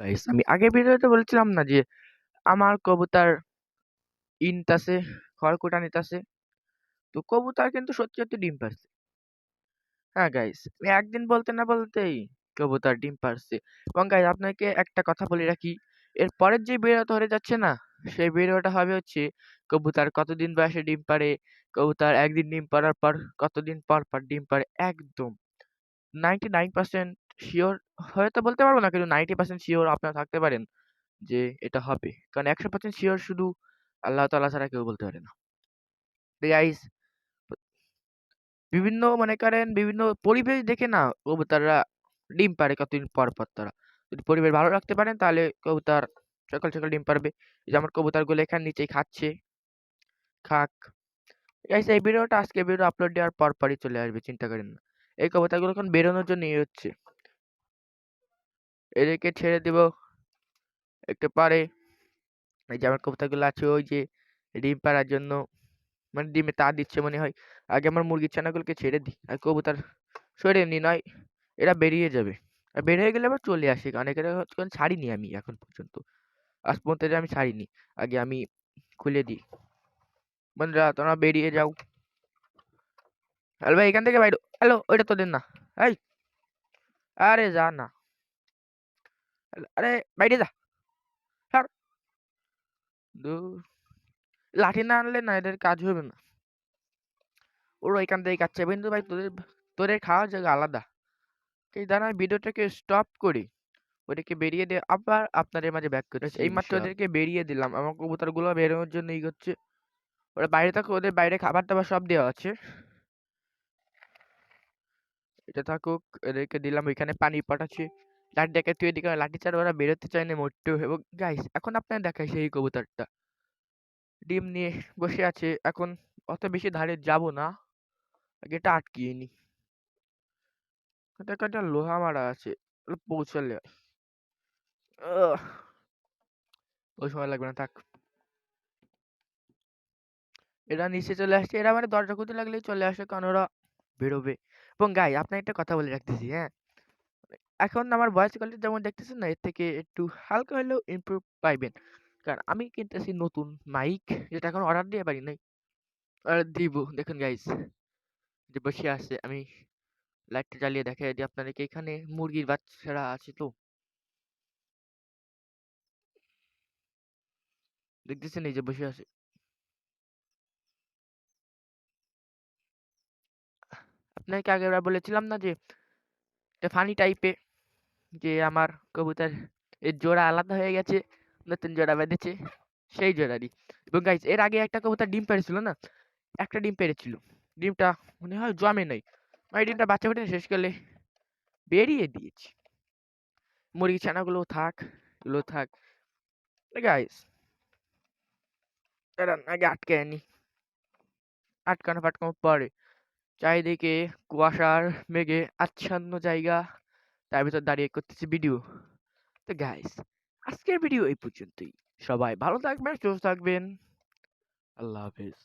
Guys আমি আগের ভিডিওতে বলেছিলাম না যে আমার কবুতর ইনতাছে খড়কুটা নিতাছে। তো কবুতর কিন্তু সত্যি সত্যি ডিম পারছে। হ্যাঁ গাইস, আমি একদিন বলতে না বলতেই কবুতর ডিম পারছে। এবং গাইস আপনাকে একটা কথা বলে রাখি, এর পরের যে ভিডিওটা হতে যাচ্ছে না, সেই ভিডিওটা হবে হচ্ছে কবুতর কতদিন বয়সে ডিম পারে, কবুতর একদিন ডিম পাড়ার পর কতদিন পর পর ডিম পারে, একদম 99% শিওর। হয়তো বলতে পারবো না, কিন্তু 90% শিওর আপনারা থাকতে পারেন যে এটা হবে। কারণ 100% শিওর শুধু আল্লাহ তাআলা ছাড়া কেউ বলতে পারে না। তো গাইস, বিভিন্ন মনে করেন বিভিন্ন পরিবেশ দেখে না কবুতররা ডিম পাড়ে কতদিন পর পর। তারা যদি পরিবেশ ভালো রাখতে পারেন তাহলে কবুতর সকাল সকাল ডিম পারবে। এই যে আমার কবুতরগুলো এখানে নিচেই খাচ্ছে, খাক। গাইস এই ভিডিওটা আজকে ভিডিও আপলোড দেওয়ার পর পরই চলে আসবে, চিন্তা করেন না। এই কবুতরগুলো এখন বেরোনোর জন্য ইয়ে হচ্ছে, এদেরকে ছেড়ে দিব একটু পরে। এই যে আমার কবুতরগুলো আছে ওই যে ডিম পাড়ার জন্য, মানে ডিমে তা দিচ্ছে মনে হয়। আগে আমার মুরগির ছানাগুলোকে ছেড়ে দিই, আর কবুতর সরে নি নয় এরা বেরিয়ে যাবে। আর বের হয়ে গেলে আবার চলে আসে, কারণ এখানে ছাড়িনি আমি এখন পর্যন্ত। আজ পর্যন্ত এদের আমি ছাড়িনি। আগে আমি খুলে দিই। বন্ধুরা তোমরা বেরিয়ে যাও। হ্যালো ভাই, এখান থেকে বাইরে। হ্যালো, ওইটা তোদের না। এই, আরে যা না। আরে বাইরে যা। ছাড়। ধুর, লাঠি না আনলে না এদের কাজ হবে না। ওরা এখান থেকে কাচ্ছে। কিন্তু ভাই তোদের তোদের খাওয়ার জায়গা আলাদা। এই দাঁড়া আমি ভিডিওটাকে স্টপ করি, ওদেরকে বেরিয়ে দিয়ে আবার আপনাদের মাঝে ব্যাক করছি। এইমাত্র ওদেরকে বেরিয়ে দিলাম, আমার কবুতরগুলো বেরোনোর জন্য ই করছে। ওরা বাইরে থাকো, ওদের বাইরে খাবার দাবার সব দেওয়া আছে। এটা থাকুক, এদেরকে দিলাম ওইখানে পানি পটাচ্ছি। লাঠিটাকে তুই এদিকে লাঠি ছাড়া ওরা বেরোতে চায় না মোটেও। এবং গাইস এখন আপনার দেখায় সেই কবুতরটা ডিম নিয়ে বসে আছে। এখন অত বেশি ধারে যাব না, আগে এটা আটকিয়ে নি। এটা একটা লোহা মারা আছে, ওটা পৌঁছালে আহ, ওই সময় লাগবে না, থাক। এরা নিচে চলে আসছে, এরা মানে দরজা খুলতে লাগলেই চলে আসে, কারণ ওরা বেরোবে। এবং গাই আপনার একটা কথা বলে রাখতেছি, হ্যাঁ, এখন আমার ভয়েস কোয়ালিটি যেমন দেখতেছেন না, এর থেকে একটু হালকা হলেও ইমপ্রুভ পাইবেন। কারণ আমি কিনতেছি নতুন মাইক, যেটা এখন অর্ডার দিয়ে পারি নাই, অর্ডার দিব। দেখুন গাইস, যে বসে আছে, আমি লাইটটা জ্বালিয়ে দেখাই যে আপনাদেরকে, এখানে মুরগির বাচ্চারা আছে তো দেখতেছেন, এই যে বসে আছে। আপনাকে আগেরবার বলেছিলাম না যে এটা ফানি টাইপের, যে আমার কবুতর এর জোড়া আলাদা হয়ে গেছে, নতুন জোড়া বেঁধেছে, সেই জোড়ারই। এবং গাইস এর আগে একটা কবুতর ডিম পেড়েছিল না, একটা ডিম পেড়েছিল, ডিমটা মনে হয় জমে নাই, মানে ডিমটা বাচ্চা ফুটে শেষকালে বেরিয়ে দিয়েছি। মুরগি ছানাগুলো থাক, এগুলো থাক। গাইস দাঁড়ান আগে আটকে আনি। আটকানো ফাটকানো পরে চারিদিকে কুয়াশার মেঘে আচ্ছন্ন জায়গা, তার ভিতর দাঁড়িয়ে করতেছি ভিডিও। তো গাইস আজকের ভিডিও এই পর্যন্তই। সবাই ভালো থাকবেন, সুস্থ থাকবেন। আল্লাহ হাফেজ।